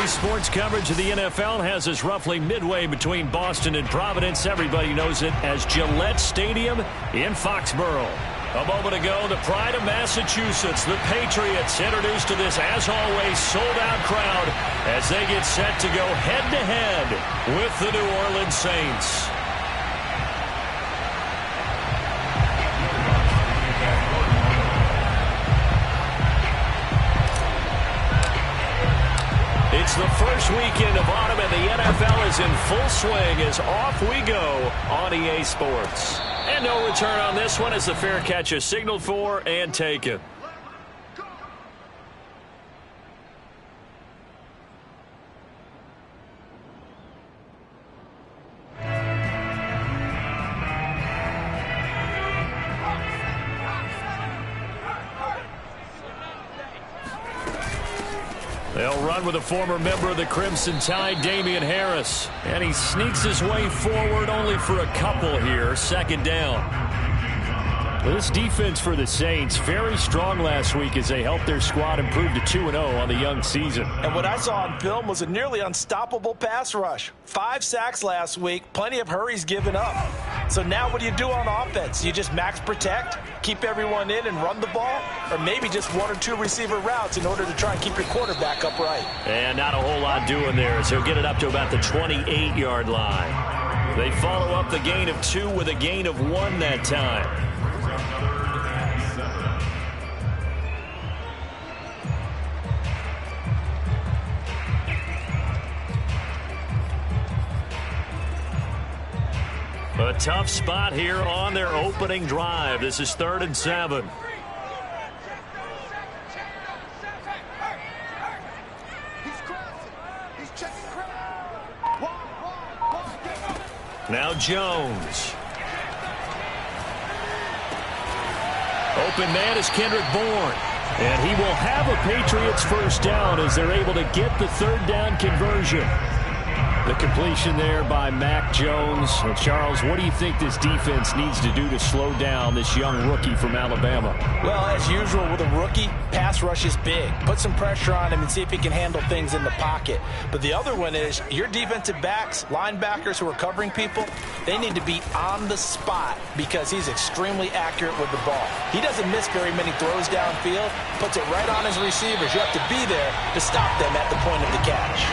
sports coverage of the NFL has us roughly midway between Boston and Providence. Everybody knows it as Gillette Stadium in Foxborough. A moment ago, the pride of Massachusetts, the Patriots, introduced to this, as always, sold-out crowd as they get set to go head-to-head with the New Orleans Saints. It's the first weekend of autumn, and the NFL is in full swing as off we go on EA Sports. And no return on this one as the fair catch is signaled for and taken. They'll run with a former member of the Crimson Tide, Damian Harris. And he sneaks his way forward only for a couple here. Second down. This defense for the Saints, very strong last week as they helped their squad improve to 2-0 on the young season. And what I saw on film was a nearly unstoppable pass rush. 5 sacks last week, plenty of hurries given up. So now what do you do on offense? You just max protect, keep everyone in and run the ball, or maybe just 1 or 2 receiver routes in order to try and keep your quarterback upright. And not a whole lot doing there as he'll get it up to about the 28-yard line. They follow up the gain of 2 with a gain of 1 that time. A tough spot here on their opening drive. This is 3rd and 7. Now Jones. Open man is Kendrick Bourne. And he will have a Patriots first down as they're able to get the 3rd down conversion. The completion there by Mac Jones. And Charles, what do you think this defense needs to do to slow down this young rookie from Alabama? Well, as usual with a rookie, pass rush is big. Put some pressure on him and see if he can handle things in the pocket. But the other one is your defensive backs, linebackers who are covering people, they need to be on the spot because he's extremely accurate with the ball. He doesn't miss very many throws downfield, puts it right on his receivers. You have to be there to stop them at the point of the catch.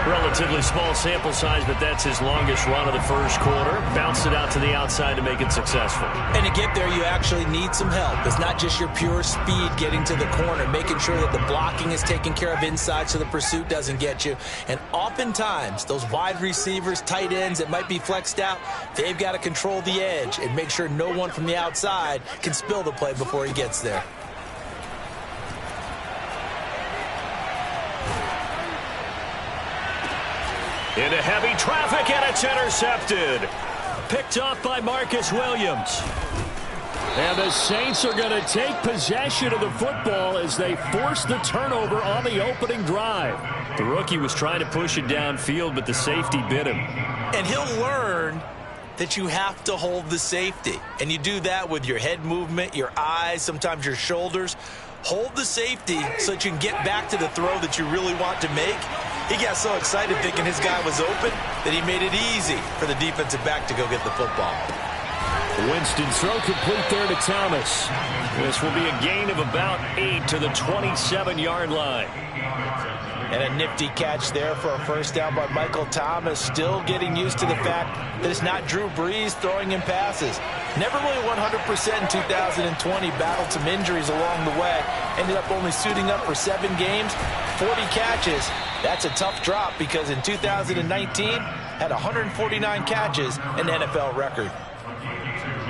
Relatively small sample size, but that's his longest run of the first quarter. Bounced it out to the outside to make it successful. And to get there, you actually need some help. It's not just your pure speed getting to the corner, making sure that the blocking is taken care of inside so the pursuit doesn't get you. And oftentimes, those wide receivers, tight ends that might be flexed out, they've got to control the edge and make sure no one from the outside can spill the play before he gets there. Into heavy traffic, and it's intercepted. Picked off by Marcus Williams. And the Saints are going to take possession of the football as they force the turnover on the opening drive. The rookie was trying to push it downfield, but the safety bit him. And he'll learn that you have to hold the safety. And you do that with your head movement, your eyes, sometimes your shoulders. Hold the safety so that you can get back to the throw that you really want to make. He got so excited thinking his guy was open that he made it easy for the defensive back to go get the football. Winston throw complete there to Thomas. This will be a gain of about 8 to the 27-yard line. And a nifty catch there for a first down by Michael Thomas. Still getting used to the fact that it's not Drew Brees throwing him passes. Never really 100% in 2020. Battled some injuries along the way. Ended up only suiting up for 7 games, 40 catches. That's a tough drop because in 2019, had 149 catches, an NFL record.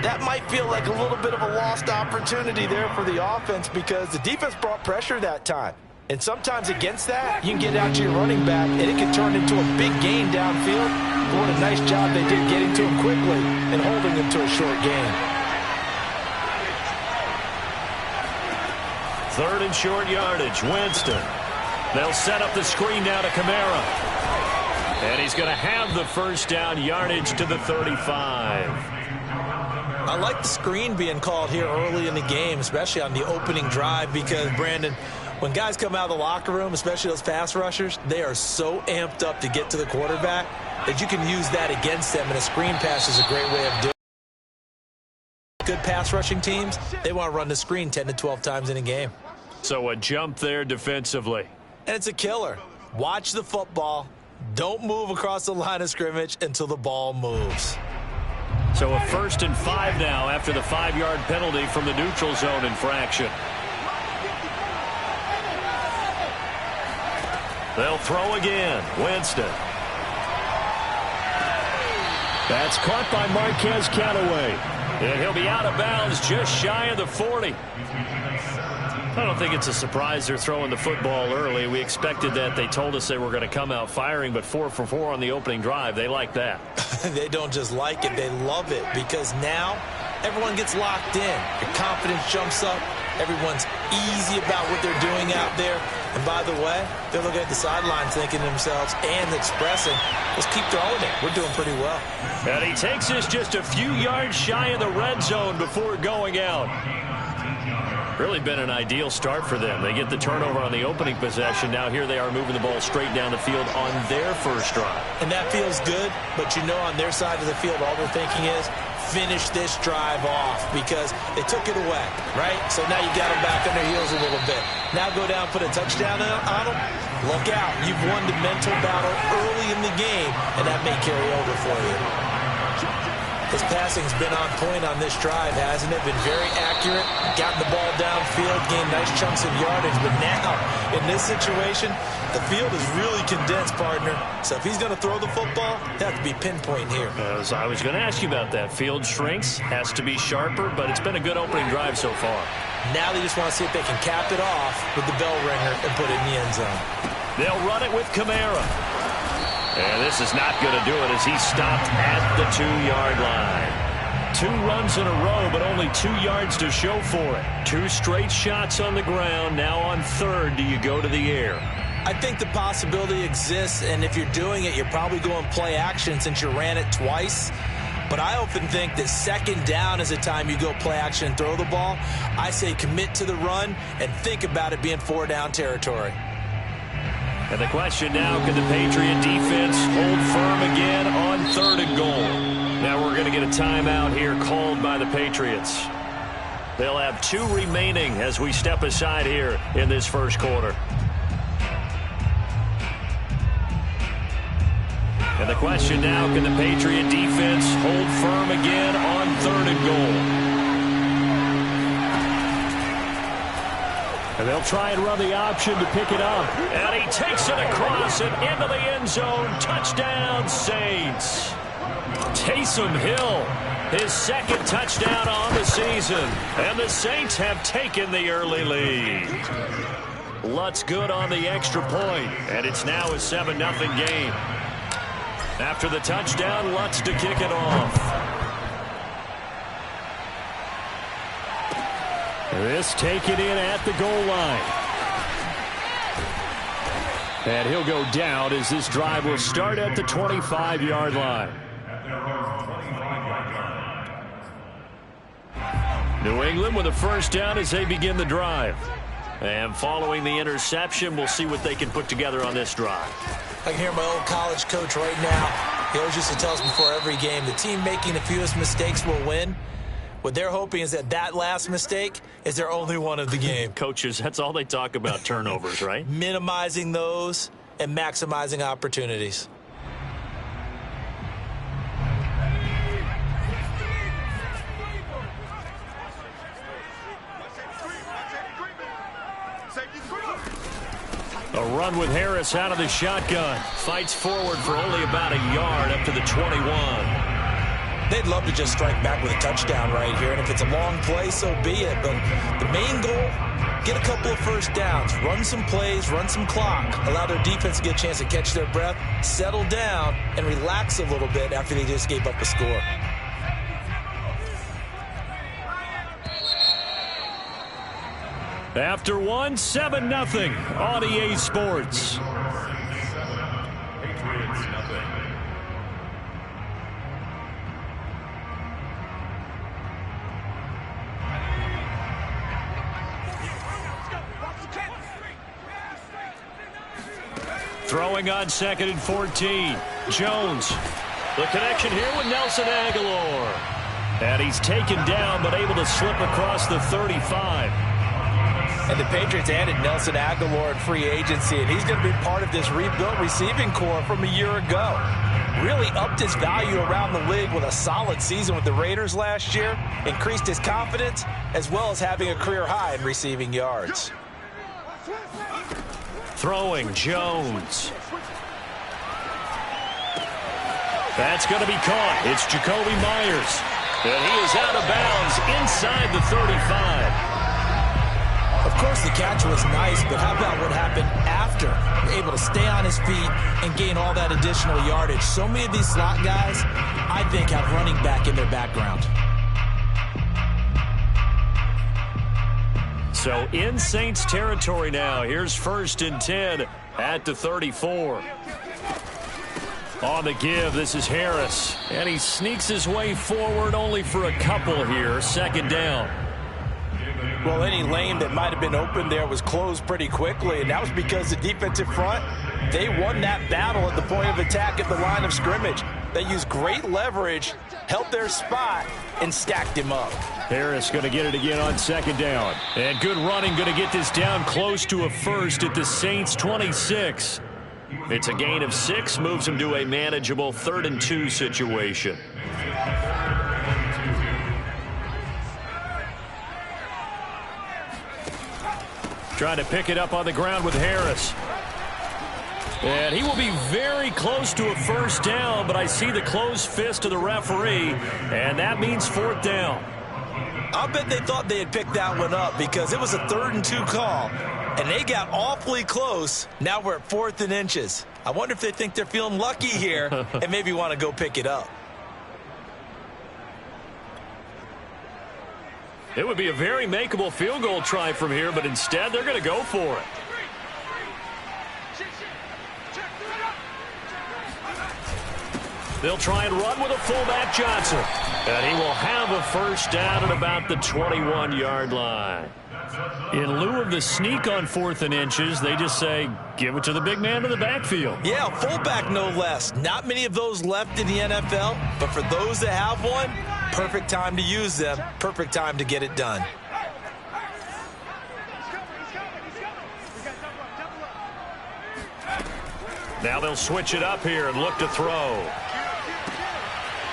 That might feel like a little bit of a lost opportunity there for the offense because the defense brought pressure that time. And sometimes against that, you can get out to your running back, and it can turn into a big gain downfield. But what a nice job they did getting to him quickly and holding him to a short gain. 3rd and short yardage, Winston. They'll set up the screen now to Kamara. And he's going to have the first down, yardage to the 35. I like the screen being called here early in the game, especially on the opening drive, because, Brandon, When guys come out of the locker room, especially those pass rushers, they are so amped up to get to the quarterback that you can use that against them, and a screen pass is a great way of doing it. Good pass rushing teams, they want to run the screen 10 to 12 times in a game. So a jump there defensively. And it's a killer. Watch the football. Don't move across the line of scrimmage until the ball moves. So a 1st and 5 now after the 5-yard penalty from the neutral zone infraction. They'll throw again. Winston. That's caught by Marquez Callaway. And he'll be out of bounds just shy of the 40. I don't think it's a surprise they're throwing the football early. We expected that. They told us they were going to come out firing, but 4 for 4 on the opening drive. They like that. They don't just like it, they love it, because now everyone gets locked in. Your confidence jumps up. Everyone's easy about what they're doing out there. And by the way, they're looking at the sidelines thinking to themselves and expressing, let's keep throwing it. We're doing pretty well. And he takes us just a few yards shy of the red zone before going out. Really been an ideal start for them. They get the turnover on the opening possession. Now here they are moving the ball straight down the field on their first drive. And that feels good, but you know on their side of the field all they're thinking is finish this drive off because they took it away, right? So now you got them back on their heels a little bit. Now go down, put a touchdown on them. Look out. You've won the mental battle early in the game, and that may carry over for you. His passing's been on point on this drive, hasn't it? Been very accurate, gotten the ball downfield, gained nice chunks of yardage. But now, in this situation, the field is really condensed, partner. So if he's going to throw the football, that has to be pinpoint here. As I was going to ask you about that. Field shrinks, has to be sharper, but it's been a good opening drive so far. Now they just want to see if they can cap it off with the bell ringer and put it in the end zone. They'll run it with Kamara. And this is not going to do it as he stopped at the 2-yard line. 2 runs in a row, but only 2 yards to show for it. 2 straight shots on the ground. Now on 3rd, do you go to the air? I think the possibility exists, and if you're doing it, you're probably going play action since you ran it twice. But I often think that 2nd down is the time you go play action and throw the ball. I say commit to the run and think about it being 4-down territory. And the question now, can the Patriot defense hold firm again on 3rd and goal? Now we're going to get a timeout here called by the Patriots. They'll have 2 remaining as we step aside here in this first quarter. And the question now, can the Patriot defense hold firm again on 3rd and goal? And they'll try and run the option to pick it up. And he takes it across and into the end zone. Touchdown, Saints. Taysom Hill, his 2nd touchdown on the season. And the Saints have taken the early lead. Lutz good on the extra point. And it's now a 7-0 game. After the touchdown, Lutz to kick it off. This taken in at the goal line. And he'll go down as this drive will start at the 25-yard line. New England with a 1st down as they begin the drive. And following the interception, we'll see what they can put together on this drive. I can hear my old college coach right now. He always used to tell us before every game, the team making the fewest mistakes will win. What they're hoping is that last mistake is their only one of the game. Coaches, that's all they talk about, turnovers, right? Minimizing those and maximizing opportunities. A run with Harris out of the shotgun. Fights forward for only about a yard up to the 21. They'd love to just strike back with a touchdown right here, and if it's a long play, so be it. But the main goal, get a couple of 1st downs, run some plays, run some clock, allow their defense to get a chance to catch their breath, settle down, and relax a little bit after they just gave up a score. After 7-0 on EA Sports. Throwing on 2nd and 14. Jones. The connection here with Nelson Aguilar. And he's taken down but able to slip across the 35. And the Patriots added Nelson Aguilar in free agency, and he's going to be part of this rebuilt receiving core from a year ago. Really upped his value around the league with a solid season with the Raiders last year, increased his confidence, as well as having a career high in receiving yards. Throwing Jones. That's going to be caught. It's Jacoby Myers. And he is out of bounds inside the 35. Of course, the catch was nice, but how about what happened after? Able to stay on his feet and gain all that additional yardage. So many of these slot guys, I think, have running back in their background. So in Saints territory now. Here's 1st and 10 at the 34. On the give, this is Harris. And he sneaks his way forward only for a couple here. 2nd down. Well, any lane that might have been open there was closed pretty quickly, and that was because the defensive front, they won that battle at the point of attack at the line of scrimmage. They used great leverage, held their spot, and stacked him up. Harris going to get it again on 2nd down. And good running, going to get this down close to a first at the Saints 26. It's a gain of 6, moves him to a manageable 3rd and 2 situation. Trying to pick it up on the ground with Harris. And he will be very close to a 1st down, but I see the closed fist of the referee, and that means 4th down. I'll bet they thought they had picked that one up because it was a 3rd and 2 call, and they got awfully close. Now we're at 4th and inches. I wonder if they think they're feeling lucky here and maybe want to go pick it up. It would be a very makeable field goal try from here, but instead they're going to go for it. They'll try and run with a fullback Johnson. And he will have a 1st down at about the 21-yard line. In lieu of the sneak on 4th and inches, they just say, give it to the big man in the backfield. Yeah, fullback no less. Not many of those left in the NFL, but for those that have one, perfect time to use them, perfect time to get it done. Now they'll switch it up here and look to throw.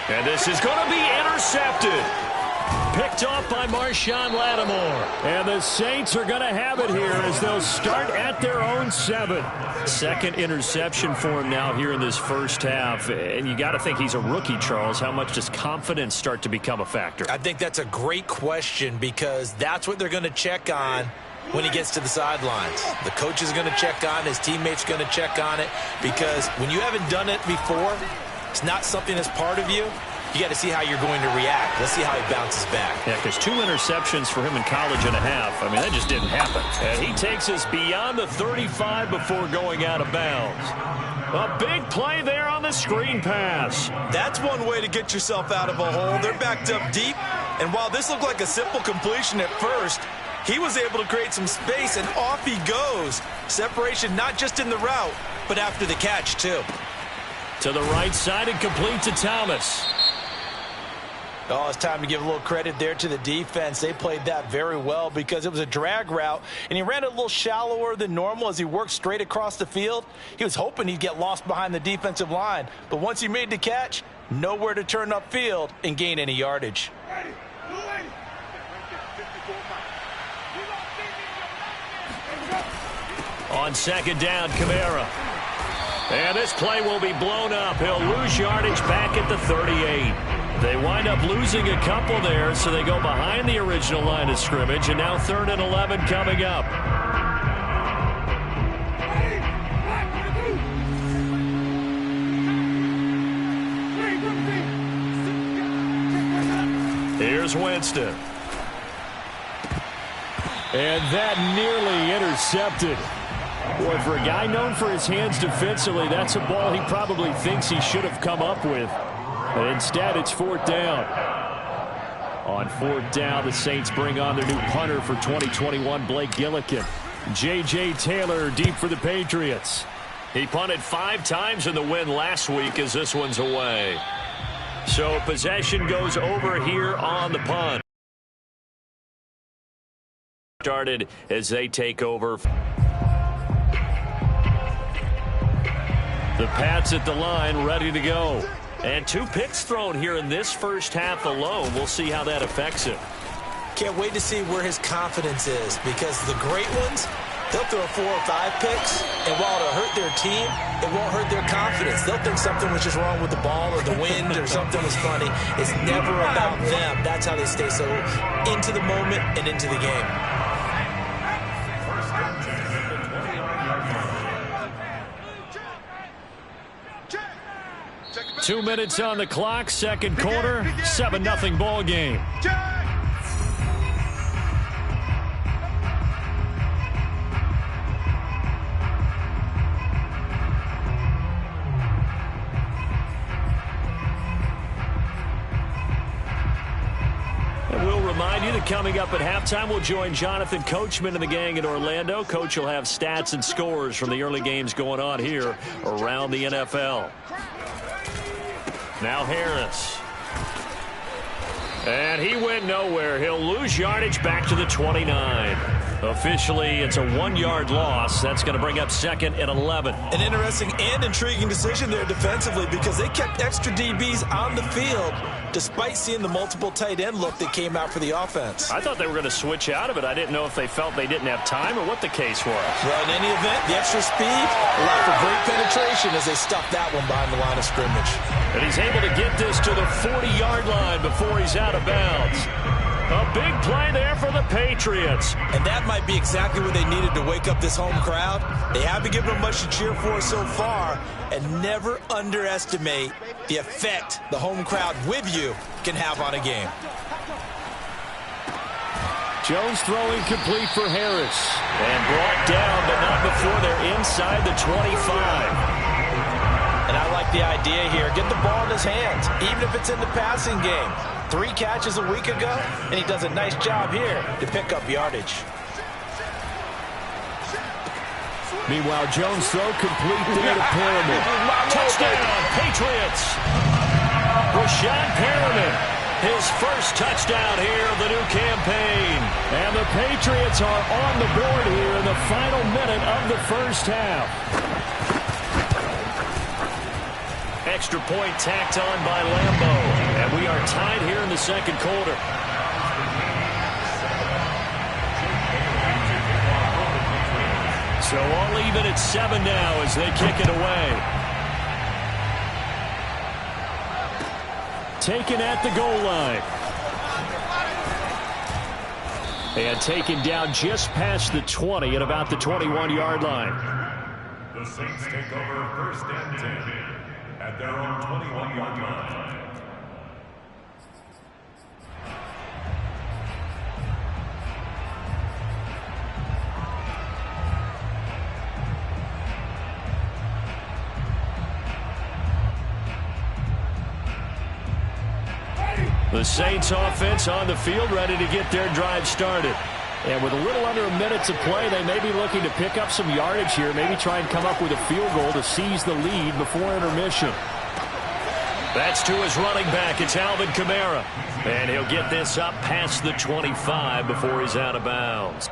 And this is going to be intercepted. Picked off by Marshawn Lattimore. And the Saints are going to have it here as they'll start at their own 7. 2nd interception for him now here in this 1st half. And you got to think he's a rookie, Charles. How much does confidence start to become a factor? I think that's a great question because that's what they're going to check on when he gets to the sidelines. The coach is going to check on, his teammates going to check on it, because when you haven't done it before, it's not something that's part of you. You got to see how you're going to react. Let's see how he bounces back. Yeah, because 2 interceptions for him in college and a half. I mean, that just didn't happen. And he takes us beyond the 35 before going out of bounds. A big play there on the screen pass. That's one way to get yourself out of a hole. They're backed up deep, and while this looked like a simple completion at first, he was able to create some space, and off he goes. Separation not just in the route, but after the catch, too. To the right side and complete to Thomas. Oh, it's time to give a little credit there to the defense. They played that very well because it was a drag route, and he ran it a little shallower than normal as he worked straight across the field. He was hoping he'd get lost behind the defensive line, but once he made the catch, nowhere to turn upfield and gain any yardage. On 2nd down, Kamara. And this play will be blown up. He'll lose yardage back at the 38. They wind up losing a couple there, so they go behind the original line of scrimmage, and now 3rd and 11 coming up. Here's Winston. And that nearly intercepted. Boy, for a guy known for his hands defensively, that's a ball he probably thinks he should have come up with. But instead, it's 4th down. On 4th down, the Saints bring on their new punter for 2021, Blake Gillikin. J.J. Taylor deep for the Patriots. He punted 5 times in the win last week as this one's away. So possession goes over here on the punt. Started as they take over. The Pats at the line, ready to go. And 2 picks thrown here in this first half alone. We'll see how that affects him. Can't wait to see where his confidence is, because the great ones, they'll throw 4 or 5 picks, and while it'll hurt their team, it won't hurt their confidence. They'll think something was just wrong with the ball or the wind or something was funny. It's never about them. That's how they stay so into the moment and into the game. 2 minutes on the clock, second quarter, 7-0 ball game. And we'll remind you that coming up at halftime, we'll join Jonathan Coachman and the gang in Orlando. Coach will have stats and scores from the early games going on here around the NFL. Now Harris. And he went nowhere. He'll lose yardage back to the 29. Officially, it's a 1-yard loss. That's going to bring up 2nd and 11. An interesting and intriguing decision there defensively, because they kept extra DBs on the field despite seeing the multiple tight end look that came out for the offense. I thought they were going to switch out of it. I didn't know if they felt they didn't have time or what the case was. Well, in any event, the extra speed allowed for great penetration as they stuffed that one behind the line of scrimmage. And he's able to get this to the 40-yard line before he's out of bounds. A big play there for the Patriots. And that might be exactly what they needed to wake up this home crowd. They haven't given them much to cheer for so far, and never underestimate the effect the home crowd with you can have on a game. Jones throwing complete for Harris. And brought down, but not before they're inside the 25. And I like the idea here. Get the ball in his hands, even if it's in the passing game. 3 catches a week ago, and he does a nice job here to pick up yardage. Meanwhile, Jones throw complete there to Perriman. Touchdown, Patriots! Rashad Perriman, his first touchdown here of the new campaign. And the Patriots are on the board here in the final minute of the first half. Extra point tacked on by Lambeau. And we are tied here in the second quarter. So all even at 7 now as they kick it away. Taken at the goal line. And taken down just past the 20 at about the 21-yard line. The Saints take over 1st and 10 at their own 21-yard line. The Saints offense on the field, ready to get their drive started. And with a little under a minute to play, they may be looking to pick up some yardage here, maybe try and come up with a field goal to seize the lead before intermission. That's to his running back. It's Alvin Kamara. And he'll get this up past the 25 before he's out of bounds.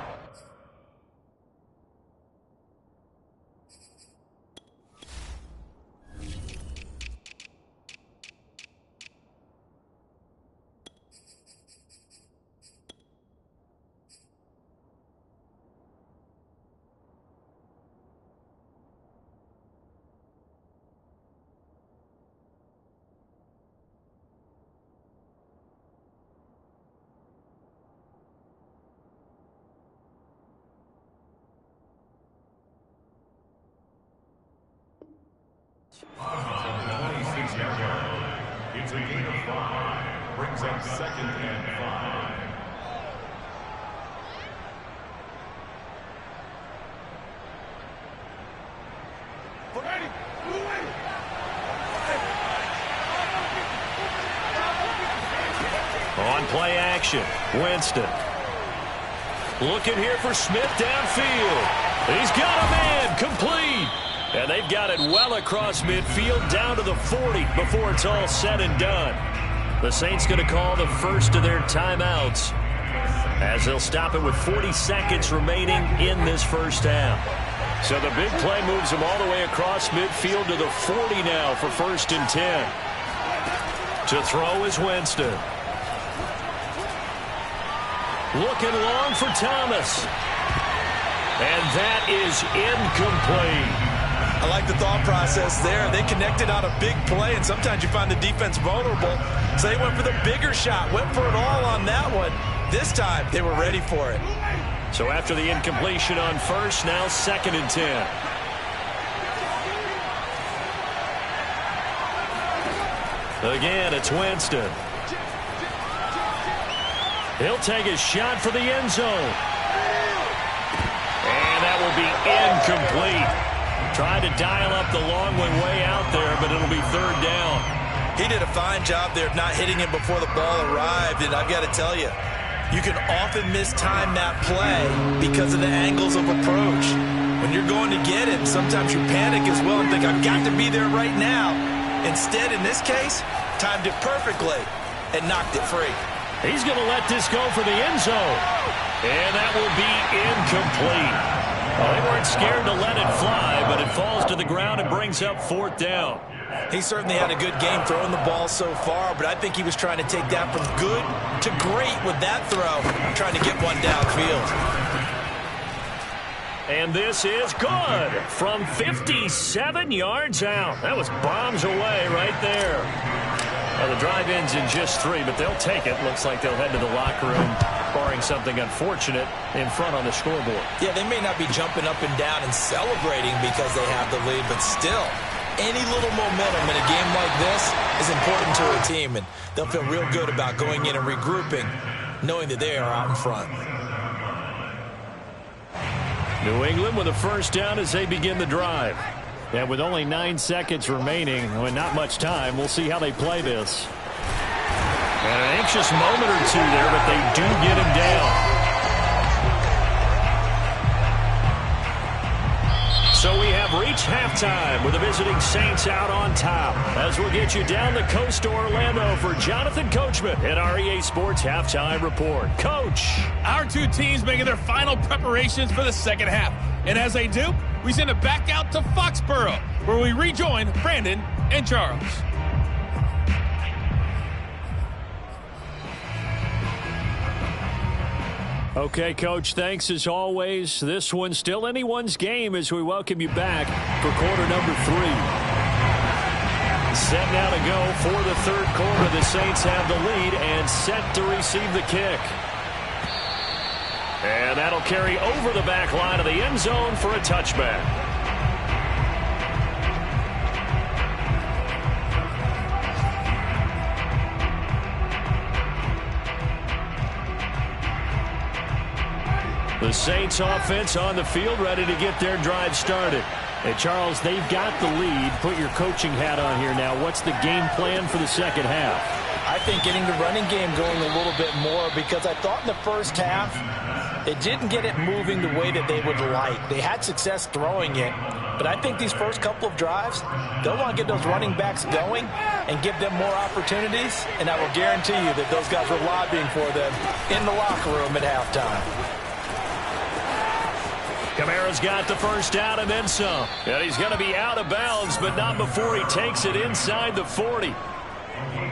It's a gain of 5. Brings up 2nd and 5. On play action, Winston. Looking here for Smith downfield. He's got a man, complete. And they've got it well across midfield down to the 40 before it's all said and done. The Saints going to call the first of their timeouts as they'll stop it with 40 seconds remaining in this first half. So the big play moves them all the way across midfield to the 40 now for 1st and 10. To throw is Winston. Looking long for Thomas. And that is incomplete. I like the thought process there. They connected on a big play, and sometimes you find the defense vulnerable. So they went for the bigger shot, went for it all on that one. This time, they were ready for it. So after the incompletion on first, now 2nd and 10. Again, it's Winston. He'll take a shot for the end zone. And that will be incomplete. Tried to dial up the long one way out there, but it'll be 3rd down. He did a fine job there of not hitting him before the ball arrived, and I've got to tell you, you can often mistime that play because of the angles of approach. When you're going to get him, sometimes you panic as well and think, I've got to be there right now. Instead, in this case, timed it perfectly and knocked it free. He's going to let this go for the end zone. And that will be incomplete. Well, they weren't scared to let it fly, but it falls to the ground and brings up 4th down. He certainly had a good game throwing the ball so far, but I think he was trying to take that from good to great with that throw, trying to get one downfield. And this is good from 57 yards out. That was bombs away right there. Well, the drive ends in just 3, but they'll take it. Looks like they'll head to the locker room, barring something unfortunate in front on the scoreboard. Yeah, they may not be jumping up and down and celebrating because they have the lead, but still, any little momentum in a game like this is important to a team, and they'll feel real good about going in and regrouping, knowing that they are out in front. New England with a 1st down as they begin the drive. And with only 9 seconds remaining, and not much time, we'll see how they play this. And an anxious moment or two there, but they do get him down. So we have reached halftime with the visiting Saints out on top. As we'll get you down the coast to Orlando for Jonathan Coachman at our EA Sports Halftime Report. Coach. Our two teams making their final preparations for the second half. And as they do, we send it back out to Foxborough, where we rejoin Brandon and Charles. Okay, Coach, thanks as always. This one's still anyone's game as we welcome you back for quarter number 3. Set now to go for the 3rd quarter. The Saints have the lead and set to receive the kick. And that'll carry over the back line of the end zone for a touchback. The Saints offense on the field ready to get their drive started. And Charles, they've got the lead. Put your coaching hat on here now. What's the game plan for the second half? I think getting the running game going a little bit more, because I thought in the first half they didn't get it moving the way that they would like. They had success throwing it, but I think these first couple of drives, they'll want to get those running backs going and give them more opportunities, and I will guarantee you that those guys were lobbying for them in the locker room at halftime. Kamara's got the first down and then some. And he's going to be out of bounds, but not before he takes it inside the 40.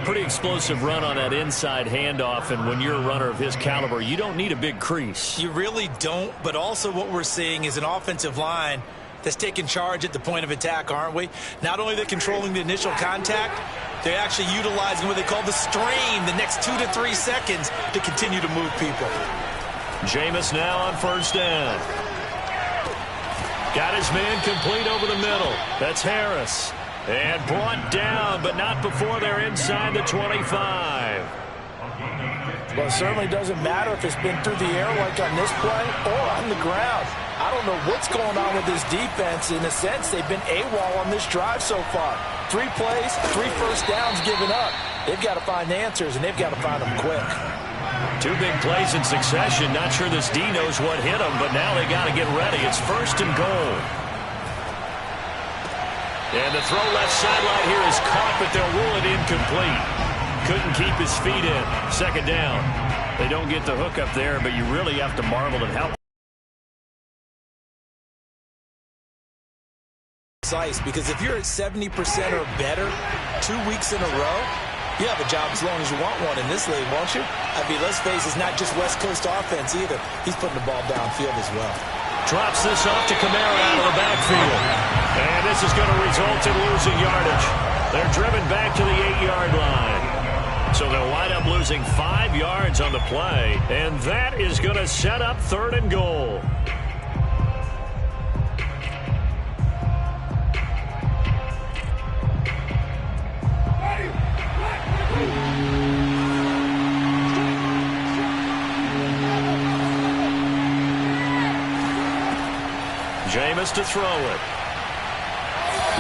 Pretty explosive run on that inside handoff, and when you're a runner of his caliber, you don't need a big crease. You really don't, but also what we're seeing is an offensive line that's taking charge at the point of attack, aren't we? Not only are they controlling the initial contact, they're actually utilizing what they call the strain, the next 2 to 3 seconds, to continue to move people. Jameis now on first down. Got his man complete over the middle. That's Harris. And brought down, but not before they're inside the 25. Well, it certainly doesn't matter if it's been through the air like on this play or on the ground. I don't know what's going on with this defense. In a sense, they've been AWOL on this drive so far. 3 plays, 3 first downs given up. They've got to find answers, and they've got to find them quick. 2 big plays in succession. Not sure this D knows what hit them, but now they got to get ready. It's first and goal. And the throw left sideline here is caught, but they'll rule it incomplete. Couldn't keep his feet in. Second down. They don't get the hook up there, but you really have to marvel at how precise, because if you're at 70% or better 2 weeks in a row, you have a job as long as you want one in this league, won't you? I mean, let's face it, it's not just West Coast offense either. He's putting the ball downfield as well. Drops this off to Kamara out of the backfield. And this is going to result in losing yardage. They're driven back to the 8-yard line. So they'll wind up losing 5 yards on the play. And that is going to set up 3rd and goal. Jameis to throw it.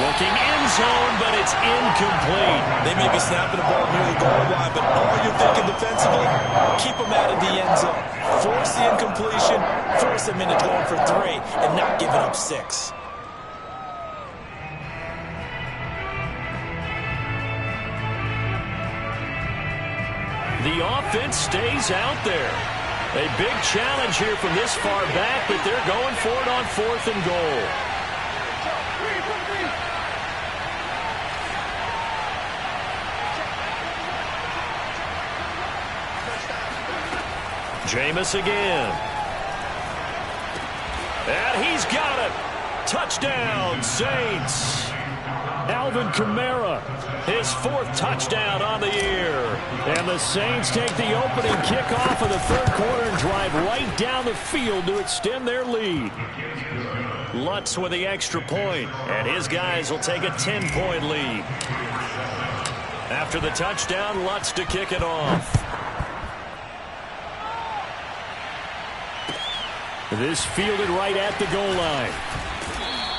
Looking end zone, but it's incomplete. They may be snapping the ball near the goal line, but all you're thinking defensively, keep them out of the end zone. Force the incompletion, force them into going for 3, and not giving up 6. The offense stays out there. A big challenge here from this far back, but they're going for it on 4th and goal. Jameis again. And he's got it. Touchdown, Saints. Alvin Kamara, his 4th touchdown on the year. And the Saints take the opening kickoff of the 3rd quarter and drive right down the field to extend their lead. Lutz with the extra point, and his guys will take a 10-point lead. After the touchdown, Lutz to kick it off. This fielded right at the goal line.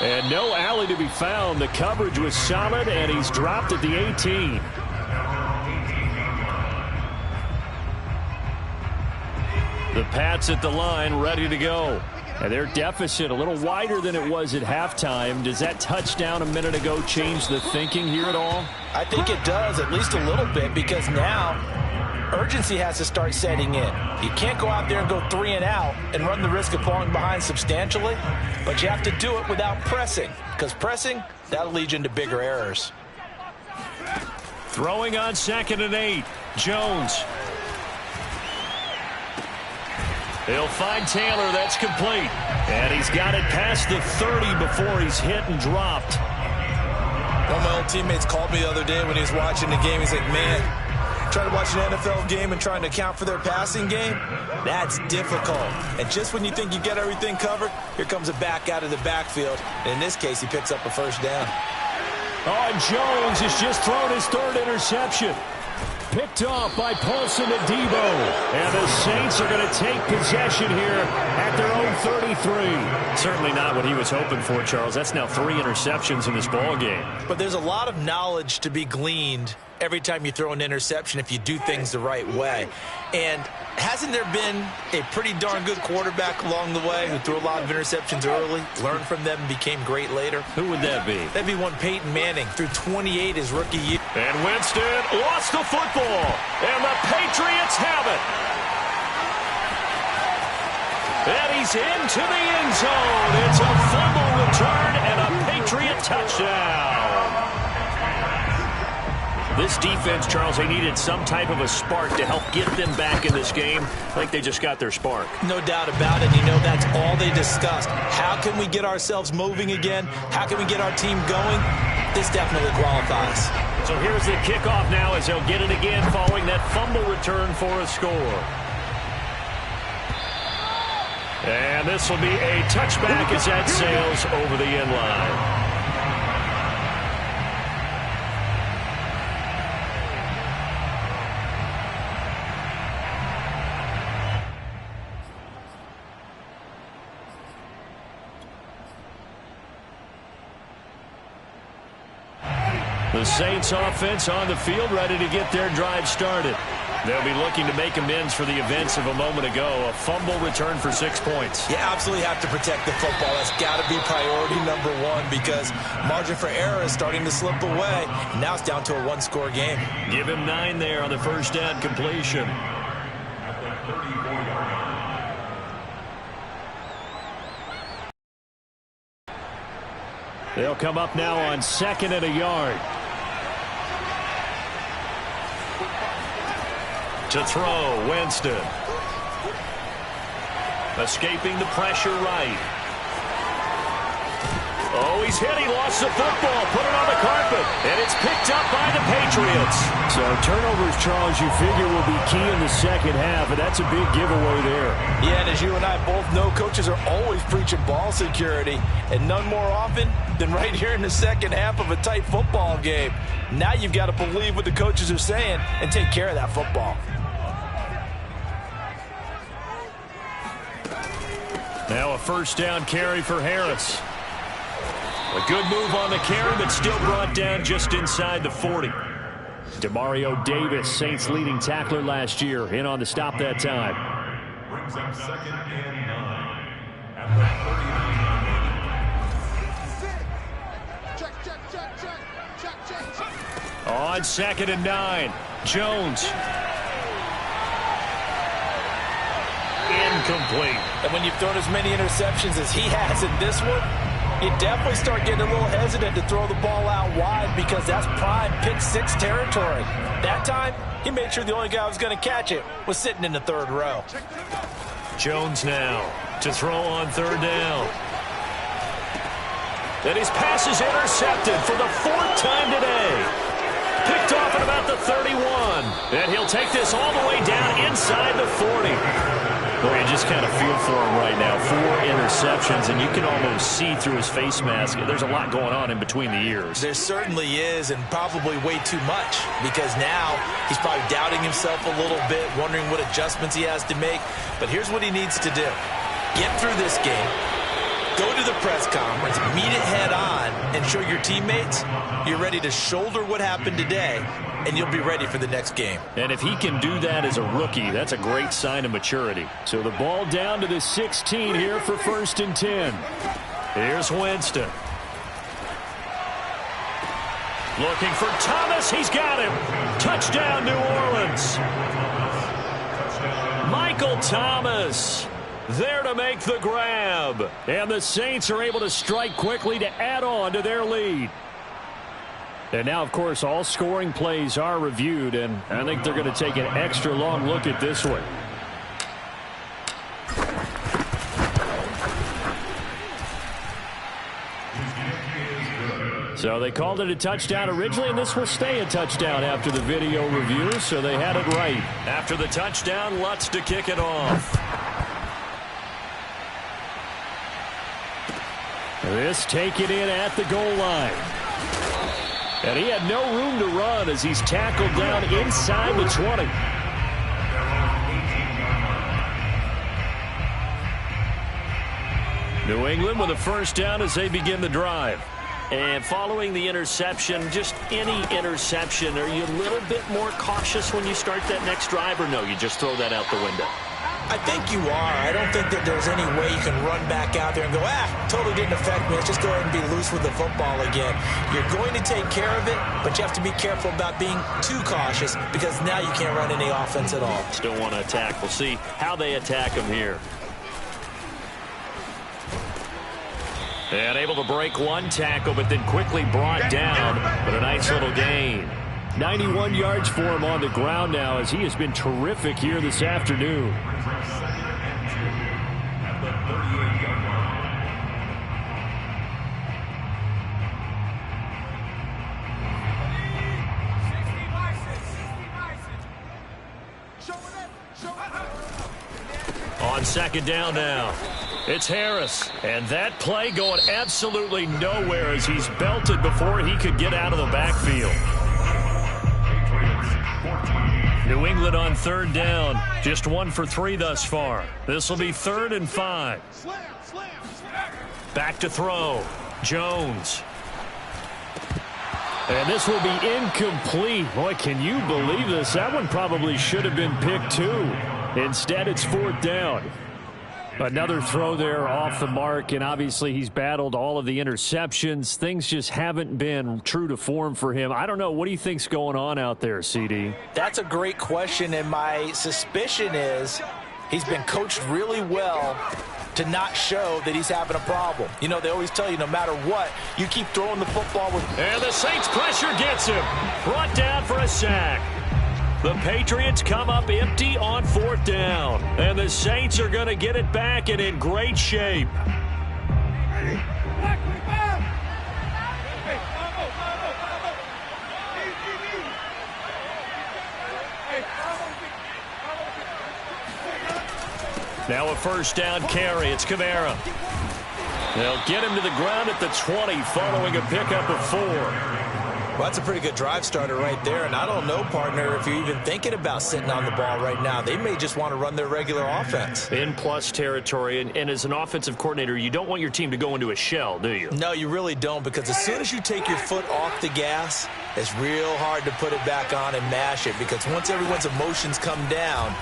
And no alley to be found. The coverage was solid, and he's dropped at the 18. The Pats at the line, ready to go. And their deficit a little wider than it was at halftime. Does that touchdown a minute ago change the thinking here at all? I think it does, at least a little bit, because now urgency has to start setting in. You can't go out there and go 3 and out and run the risk of falling behind substantially, but you have to do it without pressing, because pressing, that'll lead you into bigger errors. Throwing on 2nd and 8, Jones. He'll find Taylor. That's complete. And he's got it past the 30 before he's hit and dropped. One of my old teammates called me the other day when he was watching the game. He's like, man, trying to watch an NFL game and trying to account for their passing game, that's difficult. And just when you think you get everything covered, here comes a back out of the backfield. And in this case, he picks up a 1st down. Oh, and Jones has just thrown his 3rd interception. Picked off by Paulson and Debo. And the Saints are going to take possession here at their own 33. Certainly not what he was hoping for, Charles. That's now 3 interceptions in this ball game. But there's a lot of knowledge to be gleaned every time you throw an interception if you do things the right way. And hasn't there been a pretty darn good quarterback along the way who threw a lot of interceptions early, learned from them, and became great later? Who would that be? That'd be one Peyton Manning, threw 28 his rookie year. And Winston lost the football, and the Patriots have it. And he's into the end zone. It's a fumble return and a Patriot touchdown. This defense, Charles, they needed some type of a spark to help get them back in this game. I think they just got their spark. No doubt about it. You know, that's all they discussed. How can we get ourselves moving again? How can we get our team going? This definitely qualifies. So here's the kickoff now as they'll get it again following that fumble return for a score. And this will be a touchback as that sails over the end line. The Saints offense on the field ready to get their drive started. They'll be looking to make amends for the events of a moment ago. A fumble return for 6 points. You absolutely have to protect the football. That's got to be priority number 1. because margin for error is starting to slip away. Now it's down to a one-score game. Give him 9 there on the first down completion. They'll come up now on 2nd and a yard. To throw, Winston. Escaping the pressure right. Oh, he's hit. He lost the football. Put it on the carpet. And it's picked up by the Patriots. So turnovers, Charles, you figure will be key in the second half, and that's a big giveaway there. Yeah, and as you and I both know, coaches are always preaching ball security, and none more often than right here in the second half of a tight football game. Now you've got to believe what the coaches are saying and take care of that football. Now a first down carry for Harris. A good move on the carry, but still brought down just inside the 40. Demario Davis, Saints leading tackler last year, in on the stop that time. Brings up 2nd and 9 at the 39. On 2nd and 9, Jones. Incomplete. And when you've thrown as many interceptions as he has in this one, you definitely start getting a little hesitant to throw the ball out wide because that's prime pick-6 territory. That time, he made sure the only guy who was going to catch it was sitting in the 3rd row. Jones now to throw on 3rd down. And his pass is intercepted for the 4th time today. Picked off at about the 31. And he'll take this all the way down inside the 40. Boy, you just kind of feel for him right now. 4 interceptions, and you can almost see through his face mask. There's a lot going on in between the ears. There certainly is, and probably way too much, because now he's probably doubting himself a little bit, wondering what adjustments he has to make. But here's what he needs to do. Get through this game, go to the press conference, meet it head on, and show your teammates you're ready to shoulder what happened today, and you'll be ready for the next game. And if he can do that as a rookie, that's a great sign of maturity. So the ball down to the 16 here for 1st and 10. Here's Winston. Looking for Thomas. He's got him. Touchdown, New Orleans. Michael Thomas there to make the grab. And the Saints are able to strike quickly to add on to their lead. And now, of course, all scoring plays are reviewed, and I think they're going to take an extra long look at this one. So they called it a touchdown originally, and this will stay a touchdown after the video review, so they had it right. After the touchdown, Lutz to kick it off. This taken in at the goal line. And he had no room to run as he's tackled down inside the 20. New England with a first down as they begin the drive. And following the interception, just any interception, are you a little bit more cautious when you start that next drive, or no, you just throw that out the window? I think you are. I don't think that there's any way you can run back out there and go, totally didn't affect me. Let's just go ahead and be loose with the football again. You're going to take care of it, but you have to be careful about being too cautious because now you can't run any offense at all. Still want to attack. We'll see how they attack him here. And able to break one tackle, but then quickly brought down with a nice little gain. 91 yards for him on the ground now as he has been terrific here this afternoon. On 2nd down now. It's Harris, and that play going absolutely nowhere as he's belted before he could get out of the backfield. New England on 3rd down, just 1 for 3 thus far. This will be 3rd and 5. Back to throw, Jones. And this will be incomplete. Boy, can you believe this? That one probably should have been picked too. Instead, it's 4th down. Another throw there off the mark, and obviously he's battled all of the interceptions. Things just haven't been true to form for him. I don't know. What do you think's going on out there, CD? That's a great question, and my suspicion is he's been coached really well to not show that he's having a problem. You know, they always tell you no matter what, you keep throwing the football with... And the Saints pressure gets him. Brought down for a sack. The Patriots come up empty on 4th down. And the Saints are going to get it back and in great shape. Now a 1st down carry. It's Kamara. They'll get him to the ground at the 20 following a pickup of 4. Well, that's a pretty good drive starter right there, and I don't know, partner, if you're even thinking about sitting on the ball right now. They may just want to run their regular offense. In plus territory, and as an offensive coordinator, you don't want your team to go into a shell, do you? No, you really don't, because as soon as you take your foot off the gas, it's real hard to put it back on and mash it, because once everyone's emotions come down,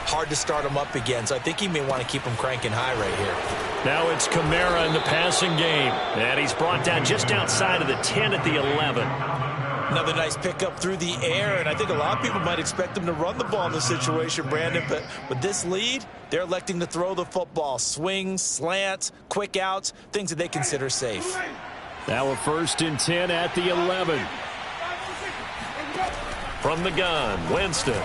hard to start them up again. So I think he may want to keep them cranking high right here. Now it's Kamara in the passing game, and he's brought down just outside of the 10 at the 11. Another nice pickup through the air, and I think a lot of people might expect him to run the ball in this situation, Brandon, but with this lead, they're electing to throw the football. Swings, slants, quick outs, things that they consider safe. Now a 1st and 10 at the 11. From the gun, Winston.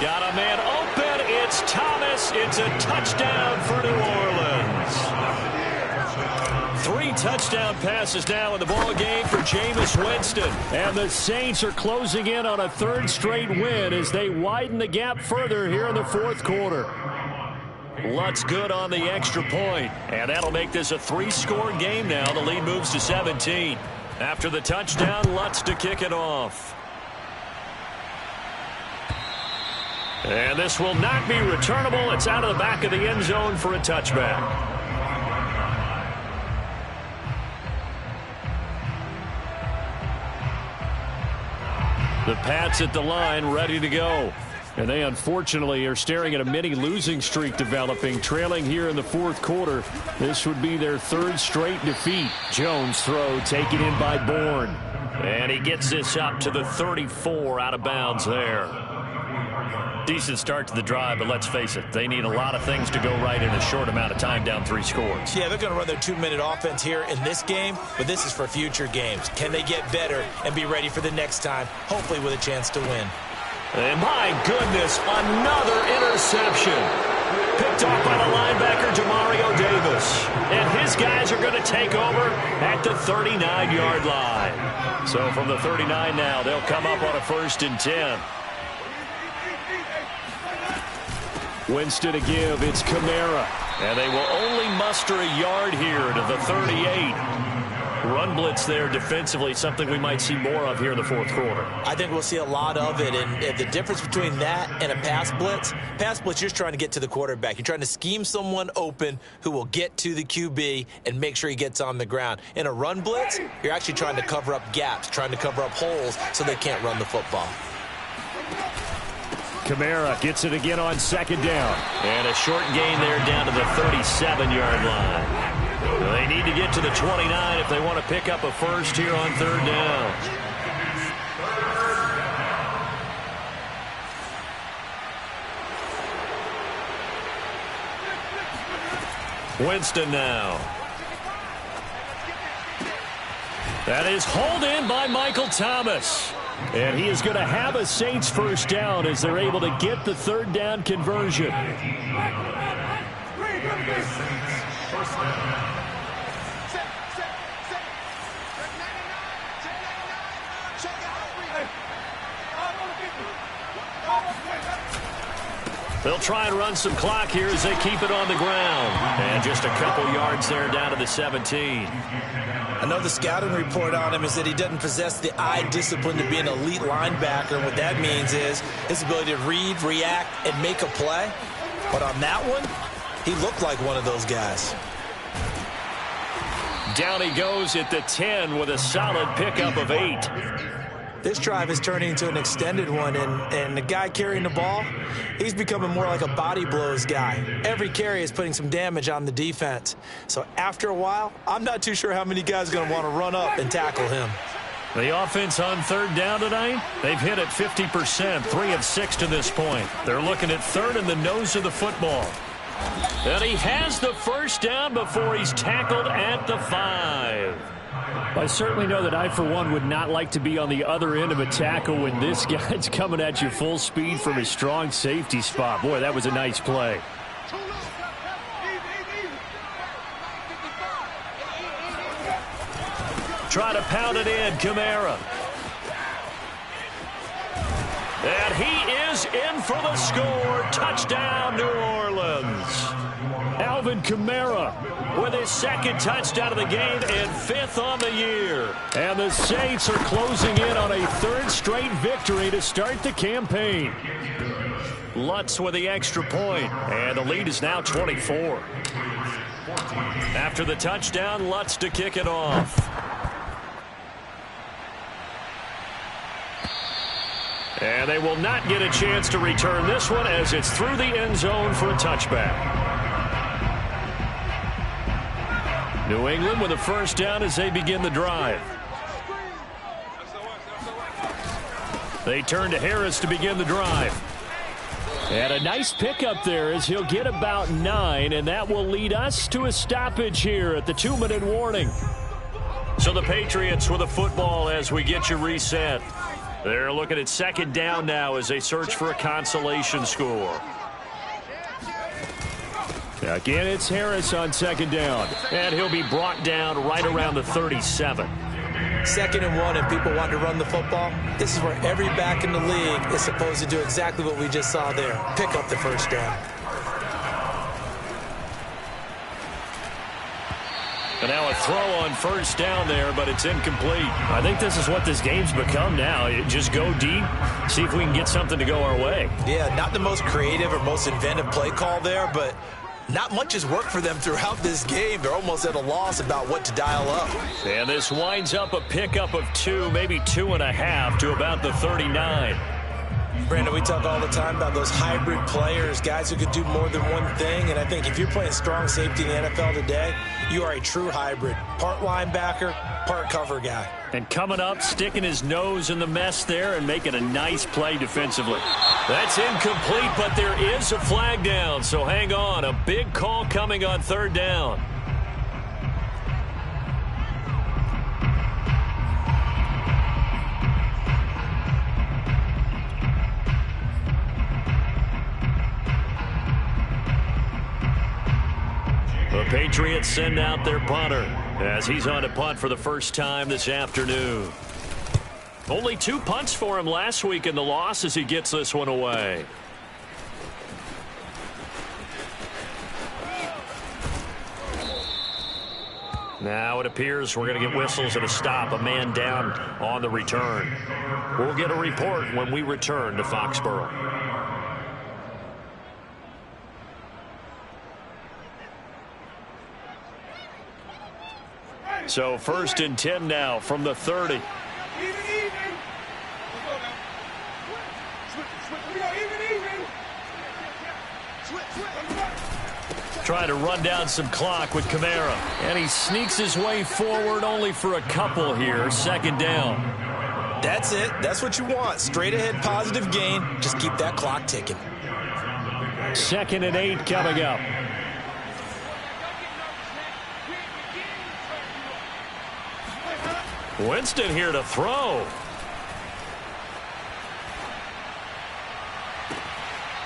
Got a man open. It's Thomas. It's a touchdown for New Orleans. 3 touchdown passes now in the ball game for Jameis Winston. And the Saints are closing in on a 3rd straight win as they widen the gap further here in the 4th quarter. Lutz good on the extra point. And that'll make this a 3-score game now. The lead moves to 17. After the touchdown, Lutz to kick it off. And this will not be returnable. It's out of the back of the end zone for a touchback. The Pats at the line, ready to go. And they unfortunately are staring at a mini losing streak developing, trailing here in the 4th quarter. This would be their 3rd straight defeat. Jones throw taken in by Bourne. And he gets this up to the 34 out of bounds there. Decent start to the drive, but let's face it, they need a lot of things to go right in a short amount of time, down 3 scores. Yeah, they're going to run their 2-minute offense here in this game, but this is for future games. Can they get better and be ready for the next time, hopefully with a chance to win? And my goodness, another interception. Picked off by the linebacker, Demario Davis. And his guys are going to take over at the 39-yard line. So from the 39 now, they'll come up on a 1st and 10. Winston to give. It's Kamara. And they will only muster a yard here to the 38. Run blitz there defensively, something we might see more of here in the 4th quarter. I think we'll see a lot of it, and the difference between that and a pass blitz, you're just trying to get to the quarterback. You're trying to scheme someone open who will get to the QB and make sure he gets on the ground. In a run blitz, you're actually trying to cover up gaps, trying to cover up holes so they can't run the football. Kamara gets it again on 2nd down. And a short gain there down to the 37-yard line. They need to get to the 29 if they want to pick up a 1st here on 3rd down. Winston now. That is hauled in by Michael Thomas. And he is going to have a Saints 1st down as they're able to get the 3rd down conversion. They'll try and run some clock here as they keep it on the ground. And just a couple yards there down to the 17. I know the scouting report on him is that he doesn't possess the eye discipline to be an elite linebacker. And what that means is his ability to read, react, and make a play. But on that one, he looked like one of those guys. Down he goes at the 10 with a solid pickup of 8. This drive is turning into an extended one, and the guy carrying the ball, he's becoming more like a body blows guy. Every carry is putting some damage on the defense. So after a while, I'm not too sure how many guys are going to want to run up and tackle him. The offense on third down tonight, they've hit it 50%, 3 of 6 to this point. They're looking at third in the nose of the football. And he has the first down before he's tackled at the 5. I certainly know that I, for one, would not like to be on the other end of a tackle when this guy's coming at you full speed from his strong safety spot. Boy, that was a nice play. Try to pound it in, Kamara. And he is in for the score. Touchdown, New Orleans. Alvin Kamara with his second touchdown of the game and 5th on the year. And the Saints are closing in on a 3rd straight victory to start the campaign. Lutz with the extra point, and the lead is now 24. After the touchdown, Lutz to kick it off. And they will not get a chance to return this one as it's through the end zone for a touchback. New England with a first down as they begin the drive. They turn to Harris to begin the drive. And a nice pickup there as he'll get about 9, and that will lead us to a stoppage here at the 2-minute warning. So the Patriots with a football as we get you reset. They're looking at second down now as they search for a consolation score. Again, it's Harris on second down, and he'll be brought down right around the 37. 2nd and 1, and people want to run the football. This is where every back in the league is supposed to do exactly what we just saw there. Pick up the first down. And now a throw on first down there, but it's incomplete. I think this is what this game's become now. Just go deep, see if we can get something to go our way. Yeah, not the most creative or most inventive play call there, but not much has worked for them throughout this game. They're almost at a loss about what to dial up. And this winds up a pickup of 2, maybe 2.5 to about the 39. Brandon, we talk all the time about those hybrid players, guys who could do more than one thing. And I think if you're playing strong safety in the NFL today, you are a true hybrid. Part linebacker, part cover guy. And coming up, sticking his nose in the mess there and making a nice play defensively. That's incomplete, but there is a flag down, so hang on. A big call coming on third down. The Patriots send out their punter as he's on a punt for the first time this afternoon. Only 2 punts for him last week in the loss as he gets this one away. Now it appears we're going to get whistles and a stop, a man down on the return. We'll get a report when we return to Foxborough. So 1st and 10 now from the 30. Trying to run down some clock with Kamara. And he sneaks his way forward only for a couple here. 2nd down. That's it. That's what you want. Straight ahead positive gain. Just keep that clock ticking. 2nd and 8 coming up. Winston here to throw.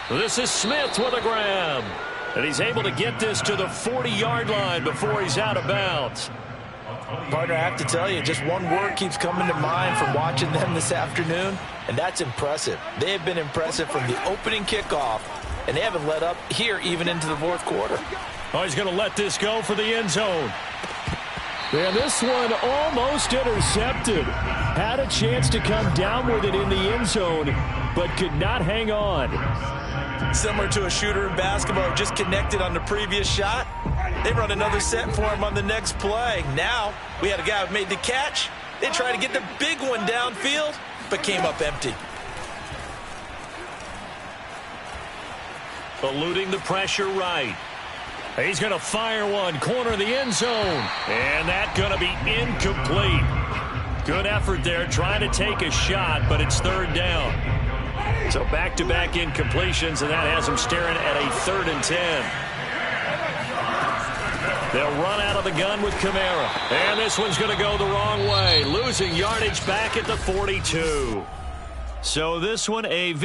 This is Smith with a grab. And he's able to get this to the 40-yard line before he's out of bounds. Partner, I have to tell you, just one word keeps coming to mind from watching them this afternoon, and that's impressive. They have been impressive from the opening kickoff, and they haven't let up here even into the 4th quarter. Oh, he's going to let this go for the end zone. And this one almost intercepted. Had a chance to come down with it in the end zone, but could not hang on. Similar to a shooter in basketball, just connected on the previous shot. They run another set for him on the next play. Now, we had a guy who made the catch. They try to get the big one downfield. but came up empty. Eluding the pressure right. He's going to fire one, corner of the end zone. And that's going to be incomplete. Good effort there, trying to take a shot, but it's third down. So back-to-back incompletions, and that has him staring at a 3rd and 10. They'll run out of the gun with Kamara. And this one's going to go the wrong way, losing yardage back at the 42. So this one a victory.